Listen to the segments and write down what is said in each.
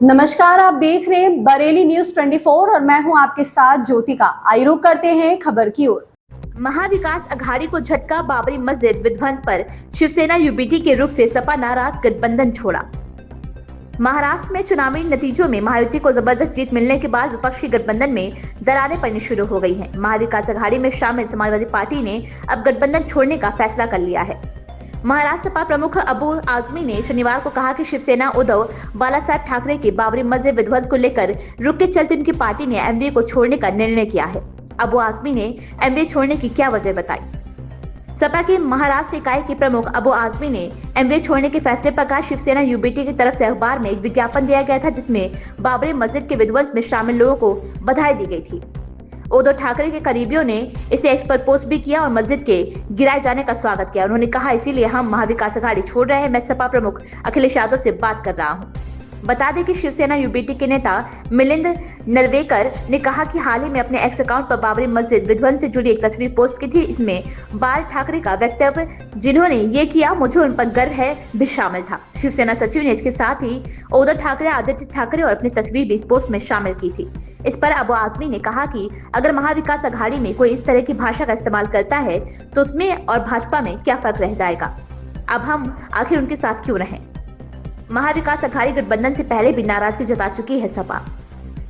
नमस्कार, आप देख रहे हैं बरेली न्यूज 24 और मैं हूं आपके साथ ज्योतिका। आइए रुक करते हैं खबर की ओर। महाविकास अघाड़ी को झटका, बाबरी मस्जिद विध्वंस पर शिवसेना यूबीटी के रुख से सपा नाराज, गठबंधन छोड़ा। महाराष्ट्र में चुनावी नतीजों में महायुति को जबरदस्त जीत मिलने के बाद विपक्षी गठबंधन में दरारें पड़नी शुरू हो गई हैं। महाविकास अघाड़ी में शामिल समाजवादी पार्टी ने अब गठबंधन छोड़ने का फैसला कर लिया है। महाराष्ट्र सपा प्रमुख अबू आजमी ने शनिवार को कहा कि शिवसेना उद्धव बालासाहेब ठाकरे के बाबरी मस्जिद विध्वंस को लेकर रुख के चलते उनकी पार्टी ने एमवीए को छोड़ने का निर्णय किया है। अबू आजमी ने एमवीए छोड़ने की क्या वजह बताई। सपा के महाराष्ट्र इकाई के प्रमुख अबू आजमी ने एमवीए छोड़ने के फैसले पर कहा, शिवसेना यूबीटी की तरफ से अखबार में एक विज्ञापन दिया गया था जिसमें बाबरी मस्जिद के विध्वंस में शामिल लोगों को बधाई दी गई थी। उद्धव ठाकरे के करीबियों ने इसे एक्स पर पोस्ट भी किया और मस्जिद के गिराए जाने का स्वागत किया। उन्होंने कहा, इसीलिए हम महाविकास अघाड़ी छोड़ रहे हैं। मैं सपा प्रमुख अखिलेश यादव से बात कर रहा हूं। बता दें कि शिवसेना यूबीटी के नेता मिलिंद नरवेकर ने कहा कि हाल ही में अपने एक्स अकाउंट पर बाबरी मस्जिद विध्वंस से जुड़ी एक तस्वीर पोस्ट की थी। इसमें बाल ठाकरे का वक्तव्य जिन्होंने ये किया, मुझे उन पर गर्व है, भी शामिल था। शिवसेना सचिव ने इसके साथ ही उद्धव ठाकरे, आदित्य ठाकरे और अपनी तस्वीर भी इस पोस्ट में शामिल की थी। इस पर अबू आजमी ने कहा कि अगर महाविकास अघाड़ी में कोई इस तरह की भाषा का इस्तेमाल करता है तो उसमें और भाजपा में क्या फर्क रह जाएगा। अब हम आखिर उनके साथ क्यों रहें। महाविकास अघाड़ी गठबंधन से पहले भी नाराजगी जता चुकी है सपा।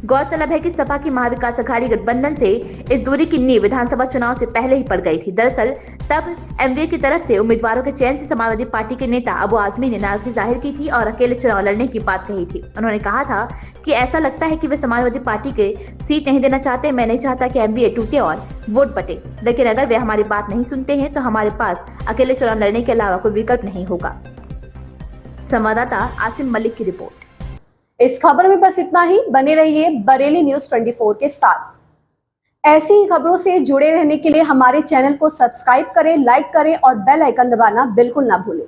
गौरतलब है कि सपा की महाविकास अघाड़ी गठबंधन से इस दूरी की नींव विधानसभा चुनाव से पहले ही पड़ गई थी। दरअसल तब एमवीए की तरफ से उम्मीदवारों के चयन से समाजवादी पार्टी के नेता अबू आजमी ने नाराजगी जाहिर की थी और अकेले चुनाव लड़ने की बात कही थी। उन्होंने कहा था कि ऐसा लगता है कि वे समाजवादी पार्टी के सीट नहीं देना चाहते। मैं नहीं चाहता कि एमवीए टूटे और वोट बटे, लेकिन अगर वे हमारी बात नहीं सुनते हैं तो हमारे पास अकेले चुनाव लड़ने के अलावा कोई विकल्प नहीं होगा। संवाददाता आसिम मलिक की रिपोर्ट। इस खबर में बस इतना ही। बने रहिए बरेली न्यूज 24 के साथ। ऐसी ही खबरों से जुड़े रहने के लिए हमारे चैनल को सब्सक्राइब करें, लाइक करें और बेल आइकन दबाना बिल्कुल ना भूलें।